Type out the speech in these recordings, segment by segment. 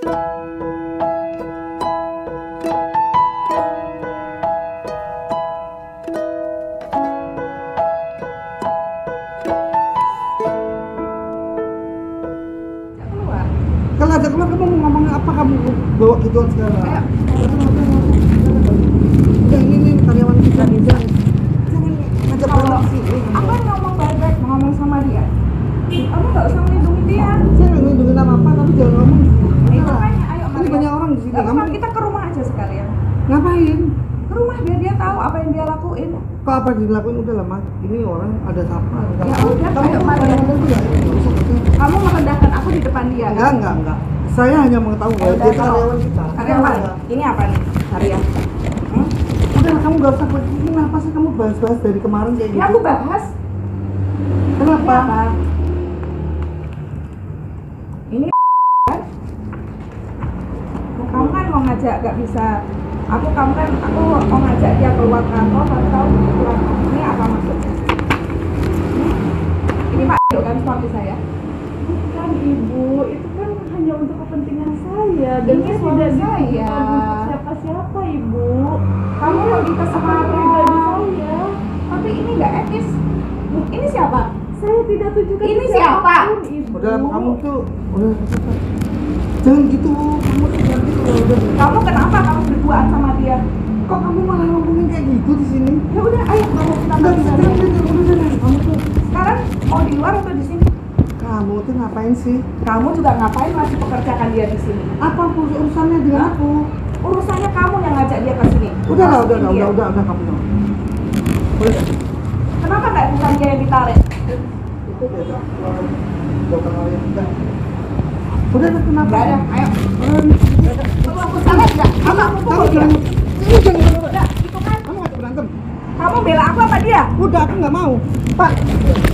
Kalau ada keluar kamu mau ngomong apa, kamu bawa gituan sekarang? Ayo. Udah ini karyawan kita nih, jangan ngajak orang sini. Aku kan ngomong baik-baik, mau ngomong sama dia. Kamu nggak usah melindungi dia. Saya nggak ngelindungin apa, tapi jangan ngomong. Itu kan, ayo Ini banyak orang di sini. Gak Kamu apa, kita ke rumah aja sekalian. ngapain? Ke rumah biar dia tahu apa yang dia lakuin. Kok apa dilakuin udah lama? Ini orang ada siapa? Ya udah, Kamu ayo mari. Kamu merendahkan aku di depan dia. Enggak. Saya hanya mengetahui Ya bahwa udah, dia itu karyawan kita. Karyawan. Ini apa nih? Arya. Udah, kamu gak usah begini. Kenapa sih kamu bahas-bahas dari kemarin kayak gitu? Ya aku bahas. Kenapa? Ini kan? Kamu kan mau ngajak, gak bisa. Aku mau ngajak dia keluar kantor, tapi tahu pulang. Ini apa maksudnya? Ini Pak Dio kan suami saya. Bukan Ibu, itu kan hanya untuk kepentingan saya dan Ini saya suami tidak saya. dituntut untuk siapa-siapa Ibu. Kamu lebih ke pribadi separuh. saya. Tapi ini nggak etis. Ini siapa? Saya tidak tunjukkan Ini ke siapa? siapapun, Ibu. Udah, kamu tuh udah. Jangan gitu, kamu tuh jangan gitu. Udah. Kamu kenapa kamu berduaan sama dia? Kok kamu malah ngomongin kayak gitu di sini? Ya udah, ayo kamu kita Enggak bisa, pergi. udah. Kamu tuh, Sekarang mau di luar atau di sini? kamu tuh ngapain sih? Kamu juga ngapain masih pekerjakan dia di sini? Apa urusannya dengan Hah? aku? Urusannya kamu yang ngajak dia ke sini. Udah Masukin dia. kamu dong. Udah. Kenapa nggak bukan dia yang ditarik? Itu beda. Dokter yang enggak. Udah, kenapa? Nggak ada, ayo. Udah. Kamu aku salah nggak? Apa aku pukul dia? Ini jangan. Udah, itu kan. Kamu ngajak berantem. Kamu bela aku apa dia? Udah, aku nggak mau. Pak,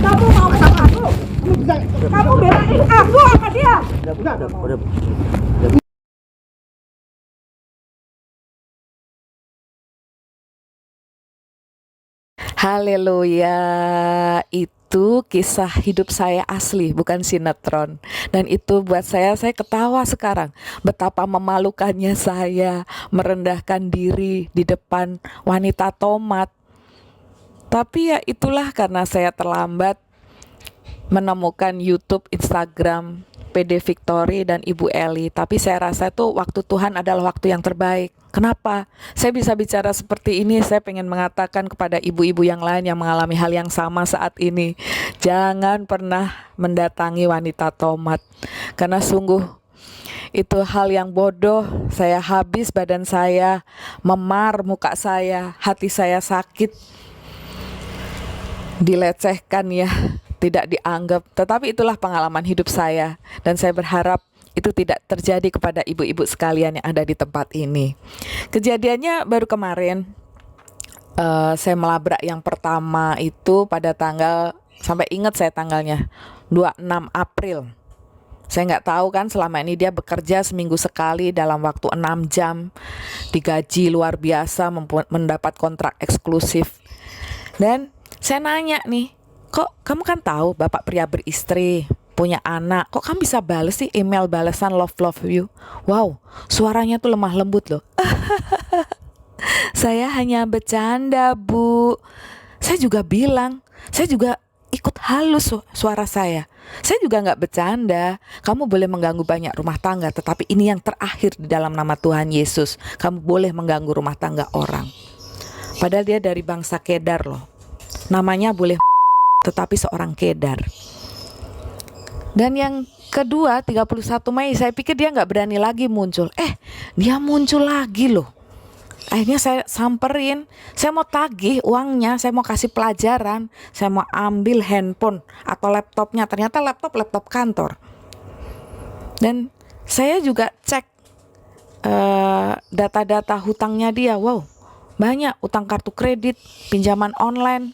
Kamu mau sama aku? kamu bisa. Kamu belain aku apa dia? Udah. Haleluya, itu kisah hidup saya asli, bukan sinetron. Dan itu buat saya ketawa sekarang. Betapa memalukannya saya merendahkan diri di depan wanita tomat. Tapi ya itulah karena saya terlambat menemukan YouTube, Instagram, PD Victory dan Ibu Eli. Tapi saya rasa itu waktu Tuhan adalah waktu yang terbaik. Kenapa? Saya bisa bicara seperti ini, saya pengen mengatakan kepada ibu-ibu yang lain yang mengalami hal yang sama saat ini. Jangan pernah mendatangi wanita tomat. Karena sungguh itu hal yang bodoh. Saya habis, badan saya memar, muka saya, hati saya sakit. Dilecehkan ya, tidak dianggap. Tetapi itulah pengalaman hidup saya. Dan saya berharap itu tidak terjadi kepada ibu-ibu sekalian yang ada di tempat ini. Kejadiannya baru kemarin, saya melabrak yang pertama itu pada tanggal, sampai ingat saya tanggalnya, 26 April. Saya nggak tahu kan, selama ini dia bekerja seminggu sekali dalam waktu 6 jam, digaji luar biasa, mendapat kontrak eksklusif. Dan saya nanya nih, kok kamu kan tahu bapak pria beristri, punya anak, kok kamu bisa bales sih email balasan love you? Wow, suaranya tuh lemah lembut loh. Saya hanya bercanda, Bu. Saya juga bilang, saya juga ikut halus suara saya. Saya juga nggak bercanda. Kamu boleh mengganggu banyak rumah tangga, tetapi ini yang terakhir di dalam nama Tuhan Yesus. Kamu boleh mengganggu rumah tangga orang. Padahal dia dari bangsa Kedar loh. Namanya boleh tetapi seorang Kedar. Dan yang kedua, 31 Mei, saya pikir dia nggak berani lagi muncul. Dia muncul lagi loh. Akhirnya saya samperin, saya mau tagih uangnya, saya mau kasih pelajaran, saya mau ambil handphone atau laptopnya. Ternyata laptop kantor. Dan saya juga cek data-data hutangnya dia. Wow, banyak utang kartu kredit, pinjaman online,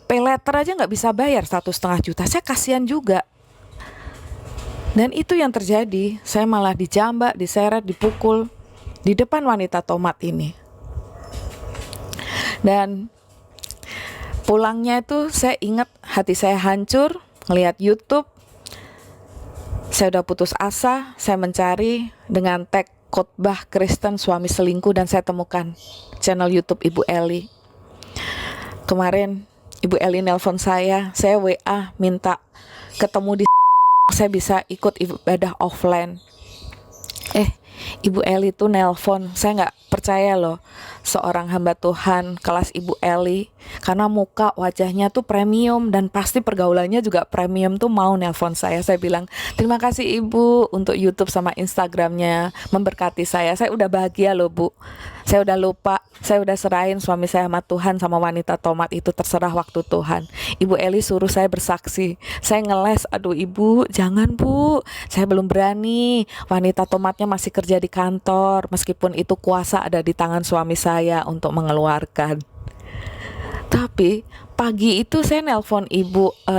pay letter aja nggak bisa bayar 1,5 juta. Saya kasihan juga. Dan itu yang terjadi, saya malah dijambak, diseret, dipukul di depan wanita tomat ini. Dan pulangnya itu saya ingat hati saya hancur, ngelihat YouTube. Saya udah putus asa, saya mencari dengan tag khotbah Kristen suami selingkuh dan saya temukan channel YouTube Ibu Eli. Kemarin Ibu Eli nelpon saya WA minta ketemu di saya bisa ikut ibadah offline. Ibu Eli tuh nelpon, saya nggak percaya loh seorang hamba Tuhan kelas Ibu Eli, karena muka wajahnya tuh premium dan pasti pergaulannya juga premium tuh mau nelpon saya. Saya bilang terima kasih Ibu untuk YouTube sama Instagramnya memberkati saya udah bahagia loh Bu. Saya udah lupa, saya udah serahin suami saya sama Tuhan, sama wanita tomat itu terserah waktu Tuhan. Ibu Eli suruh saya bersaksi. Saya ngeles, aduh Ibu, jangan Bu, saya belum berani. Wanita tomatnya masih kerja di kantor, meskipun itu kuasa ada di tangan suami saya untuk mengeluarkan. Tapi pagi itu saya nelpon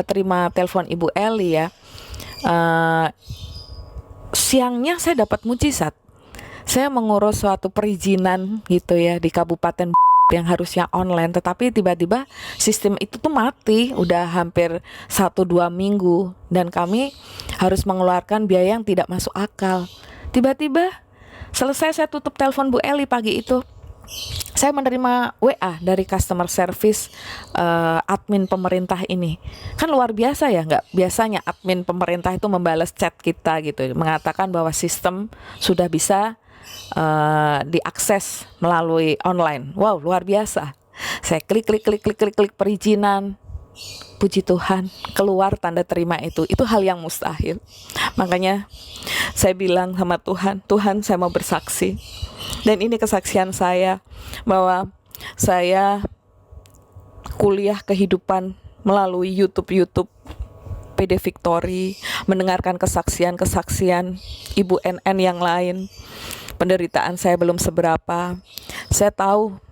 terima telepon Ibu Eli ya. Siangnya saya dapat mujizat. Saya mengurus suatu perizinan gitu ya di kabupaten yang harusnya online, tetapi tiba-tiba sistem itu tuh mati udah hampir 1-2 minggu dan kami harus mengeluarkan biaya yang tidak masuk akal. Tiba-tiba selesai saya tutup telepon Bu Eli pagi itu, saya menerima WA dari customer service admin pemerintah ini. Kan luar biasa ya, nggak biasanya admin pemerintah itu membalas chat kita gitu, mengatakan bahwa sistem sudah bisa diakses melalui online. Wow, luar biasa. Saya klik perizinan. Puji Tuhan, keluar tanda terima itu. Itu hal yang mustahil. Makanya saya bilang sama Tuhan, Tuhan saya mau bersaksi. Dan ini kesaksian saya bahwa saya kuliah kehidupan melalui YouTube PD Victory, mendengarkan kesaksian Ibu NN yang lain. Penderitaan saya belum seberapa. Saya tahu,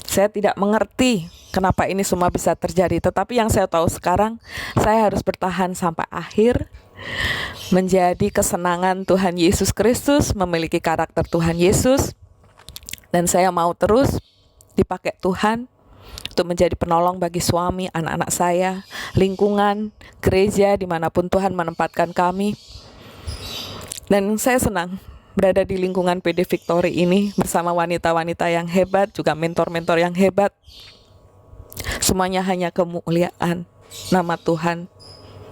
saya tidak mengerti kenapa ini semua bisa terjadi. Tetapi yang saya tahu sekarang, saya harus bertahan sampai akhir, menjadi kesenangan Tuhan Yesus Kristus, memiliki karakter Tuhan Yesus. Dan saya mau terus dipakai Tuhan untuk menjadi penolong bagi suami, anak-anak saya, lingkungan, gereja, dimanapun Tuhan menempatkan kami. Dan saya senang berada di lingkungan PD Victory ini bersama wanita-wanita yang hebat, juga mentor-mentor yang hebat. Semuanya hanya kemuliaan nama Tuhan.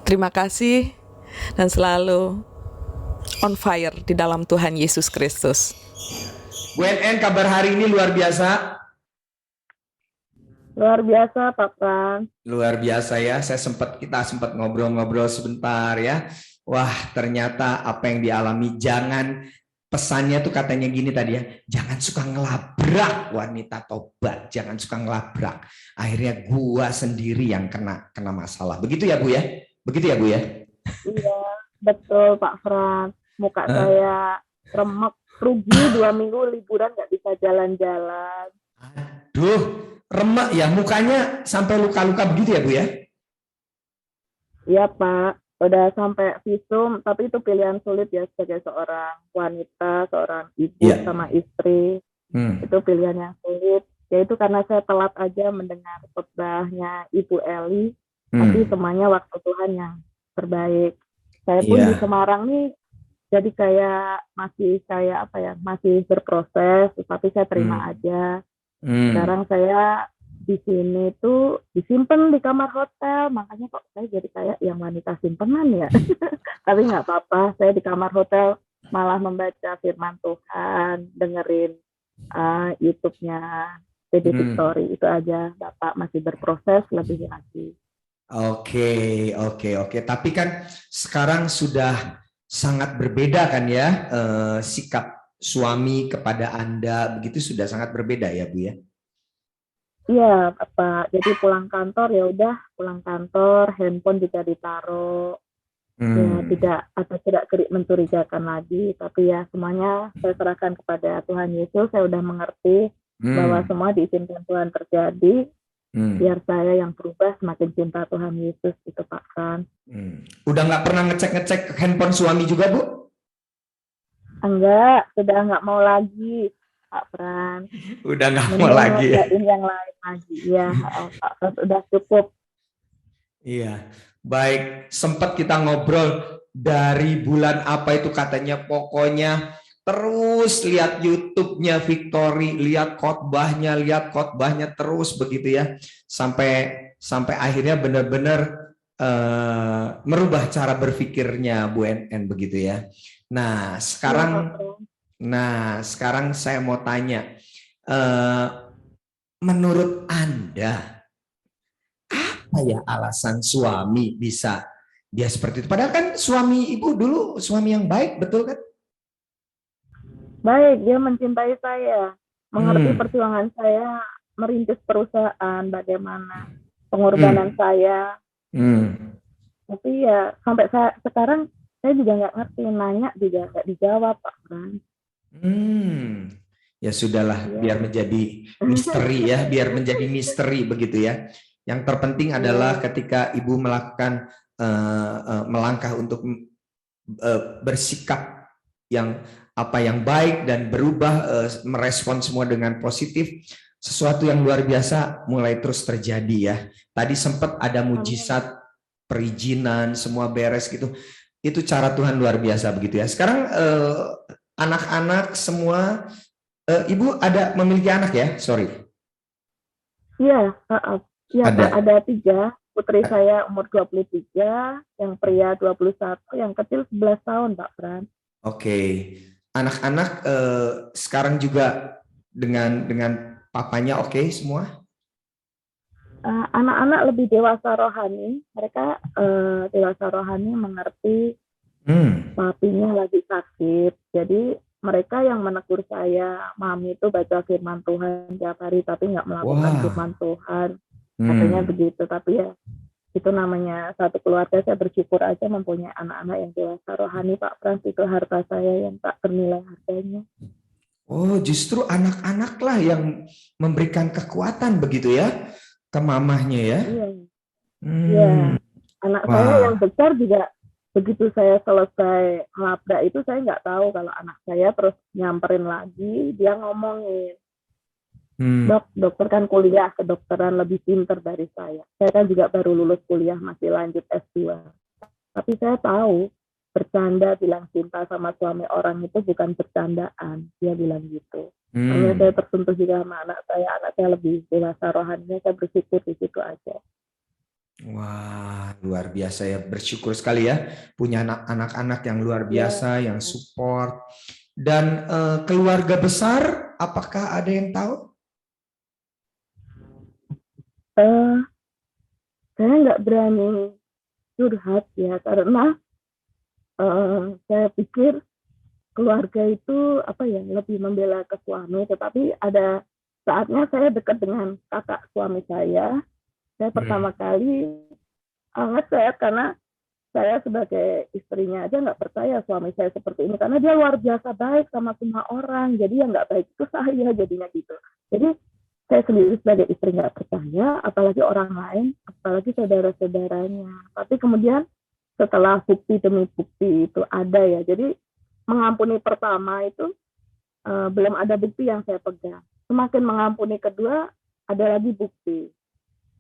Terima kasih dan selalu on fire di dalam Tuhan Yesus Kristus. Bu NN, kabar hari ini luar biasa. Luar biasa, Pak Pran. Luar biasa ya. Kita sempat ngobrol-ngobrol sebentar ya. Wah, ternyata apa yang dialami, pesannya tuh katanya gini tadi ya, jangan suka ngelabrak wanita tobat, jangan suka ngelabrak. Akhirnya gua sendiri yang kena masalah. Begitu ya Bu ya? Begitu ya Bu ya? Iya, betul Pak Fran. Muka saya remek, rugi 2 minggu liburan nggak bisa jalan-jalan. Aduh, remek ya, mukanya sampai luka-luka begitu ya Bu ya? Iya Pak. Udah sampai visum, tapi itu pilihan sulit ya sebagai seorang wanita, seorang ibu sama istri. Itu pilihan yang sulit. Yaitu karena saya telat aja mendengar khotbahnya Ibu Eli, tapi semuanya waktu Tuhan yang terbaik. Saya pun di Semarang nih, jadi masih berproses, tapi saya terima aja. Sekarang saya di sini tuh disimpan di kamar hotel, makanya kok saya jadi kayak yang wanita simpenan ya. Tapi nggak apa-apa, saya di kamar hotel malah membaca firman Tuhan, dengerin YouTube-nya PD Victory, itu aja. Bapak masih berproses lebih lagi. Oke. Tapi kan sekarang sudah sangat berbeda kan ya, sikap suami kepada Anda begitu sudah sangat berbeda ya Bu ya? Iya, Pak. Jadi pulang kantor ya udah pulang kantor, handphone juga ditaruh. Ya tidak mencurigakan lagi, tapi ya semuanya saya serahkan kepada Tuhan Yesus. Saya udah mengerti bahwa semua diizinkan Tuhan terjadi. Biar saya yang berubah semakin cinta Tuhan Yesus itu Pak Fran. Udah nggak pernah ngecek handphone suami juga Bu? Enggak, sudah nggak mau lagi Pak Fran. Udah nggak mau lagi ya? Yang lain lagi ya, Pak Fran udah cukup. Iya, baik. Sempat kita ngobrol dari bulan apa itu katanya, pokoknya terus lihat YouTube-nya Victory, lihat khotbahnya terus begitu ya, sampai akhirnya benar-benar merubah cara berpikirnya Bu NN begitu ya. Nah Iya, Pak sekarang, Bro. saya mau tanya, eh, menurut Anda apa ya alasan suami bisa dia seperti itu? Padahal kan suami ibu dulu suami yang baik, betul kan? Baik, dia mencintai saya, mengerti Hmm, perjuangan saya merintis perusahaan, bagaimana pengorbanan hmm, saya. hmm, Tapi ya sampai sekarang saya juga nggak ngerti, nanya juga nggak dijawab, Pak Bran. hmm. Ya sudahlah, biar Iya, menjadi misteri ya, biar menjadi misteri begitu ya. Yang terpenting adalah iya, ketika ibu melakukan melangkah untuk bersikap yang yang baik dan berubah, merespon semua dengan positif, sesuatu yang luar biasa mulai terus terjadi ya. Tadi sempat ada amin. mujizat perizinan semua beres gitu. Itu cara Tuhan luar biasa begitu ya. Sekarang anak-anak semua, ibu ada memiliki anak ya? Sorry. Iya, iya Pak, Ada. ada tiga. Putri saya umur 23, yang pria 21, yang kecil 11 tahun, Pak Bran. Oke. Anak-anak sekarang juga dengan papanya oke semua? Anak-anak lebih dewasa rohani, mereka dewasa rohani mengerti Hmm. papinya lagi sakit. Jadi mereka yang menegur saya, Mami itu baca firman Tuhan tiap hari tapi nggak melakukan Wah. firman Tuhan. Katanya Hmm. begitu. Tapi ya itu namanya satu keluarga, saya bersyukur aja mempunyai anak-anak yang dewasa rohani, Pak Frans. Itu harta saya yang tak ternilai harganya. Oh, justru anak-anak lah yang memberikan kekuatan begitu ya ke mamahnya ya. Iya, iya. Hmm. Anak saya yang Wah. besar juga begitu saya selesai ngelabrak itu, saya nggak tahu kalau anak saya terus nyamperin lagi, dia ngomongin, Hmm. Dok, dokter kan kuliah kedokteran lebih pinter dari saya. Saya kan juga baru lulus kuliah, masih lanjut S2. Tapi saya tahu, bercanda bilang cinta sama suami orang itu bukan bercandaan. Dia bilang gitu. Makanya saya Hmm. tersentuh juga sama anak saya lebih dewasa rohaninya, saya bersyukur di situ aja. Wah, luar biasa ya. Bersyukur sekali ya punya anak-anak yang luar Ya, biasa, yang support. Dan keluarga besar, apakah ada yang tahu? eh, saya nggak berani curhat ya, karena saya pikir keluarga itu apa ya, lebih membela ke suami, tetapi ada saatnya saya dekat dengan kakak suami saya pertama Hmm. kali ngechat karena saya sebagai istrinya aja nggak percaya suami saya seperti ini, karena dia luar biasa baik sama semua orang, jadi yang nggak baik itu saya jadinya gitu. Jadi saya sendiri sebagai istri nggak percaya, apalagi orang lain, apalagi saudara-saudaranya. Tapi kemudian setelah bukti demi bukti itu ada ya, jadi mengampuni pertama itu belum ada bukti yang saya pegang. Semakin mengampuni kedua, ada lagi bukti.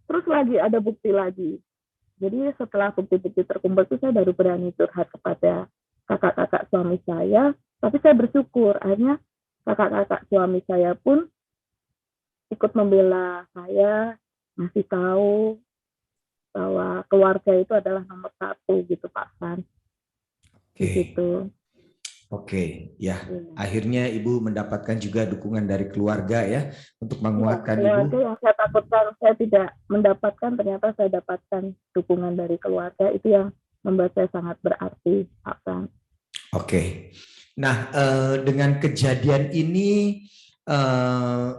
Terus lagi ada bukti lagi. Jadi setelah bukti-bukti terkumpul itu saya baru berani curhat kepada kakak-kakak suami saya. Tapi saya bersyukur akhirnya kakak-kakak suami saya pun ikut membela saya, ngasih tahu bahwa keluarga itu adalah nomor satu gitu Pak San. Di Oke. situ. Oke, ya. Ya. Akhirnya Ibu mendapatkan juga dukungan dari keluarga ya untuk Ya, menguatkan keluarga Ibu. yang saya takutkan saya tidak mendapatkan, ternyata saya dapatkan dukungan dari keluarga. Itu yang membuat saya sangat berarti, Pak San. Oke. Nah, dengan kejadian ini eh,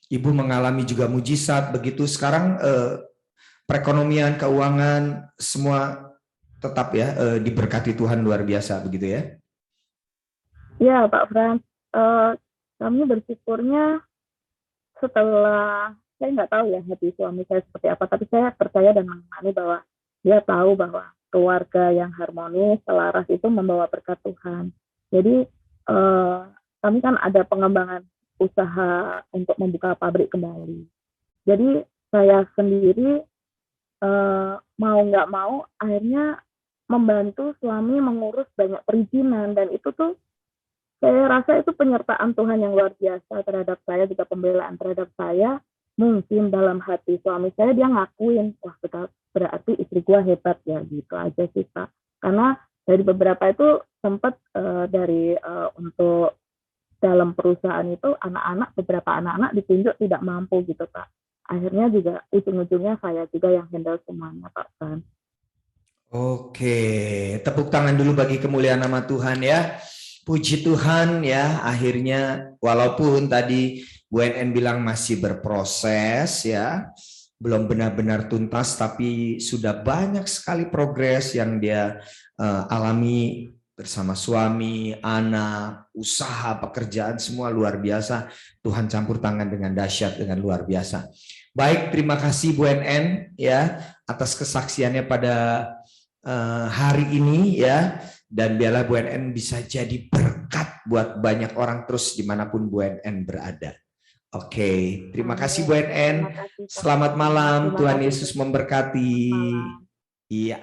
Ibu mengalami juga mujizat begitu. Sekarang perekonomian, keuangan semua tetap ya diberkati Tuhan luar biasa begitu ya. Ya, Pak Frans, kami bersyukurnya setelah, saya nggak tahu ya hati suami saya seperti apa, tapi saya percaya dan mengimani bahwa dia tahu bahwa keluarga yang harmonis, selaras itu membawa berkat Tuhan. Jadi kami kan ada pengembangan usaha untuk membuka pabrik kembali. Jadi saya sendiri mau nggak mau akhirnya membantu suami mengurus banyak perizinan, dan itu tuh saya rasa itu penyertaan Tuhan yang luar biasa terhadap saya, juga pembelaan terhadap saya. Mungkin dalam hati suami saya dia ngakuin, wah berarti istri gua hebat ya, gitu aja sih Kak. Karena dari beberapa itu sempat untuk dalam perusahaan itu beberapa anak-anak ditunjuk tidak mampu gitu Kak. Akhirnya juga ujung-ujungnya saya juga yang handle semuanya Pak San. Oke, tepuk tangan dulu bagi kemuliaan nama Tuhan ya. Puji Tuhan ya, akhirnya walaupun tadi Bu NN bilang masih berproses ya, belum benar-benar tuntas, tapi sudah banyak sekali progres yang dia alami bersama suami, anak, usaha, pekerjaan, semua luar biasa. Tuhan campur tangan dengan dahsyat, dengan luar biasa. Baik, terima kasih Bu NN ya atas kesaksiannya pada hari ini ya. Dan biarlah Bu NN bisa jadi berkat buat banyak orang terus dimanapun Bu NN berada. Oke, terima kasih Bu NN. Selamat malam, Tuhan Yesus memberkati. Iya.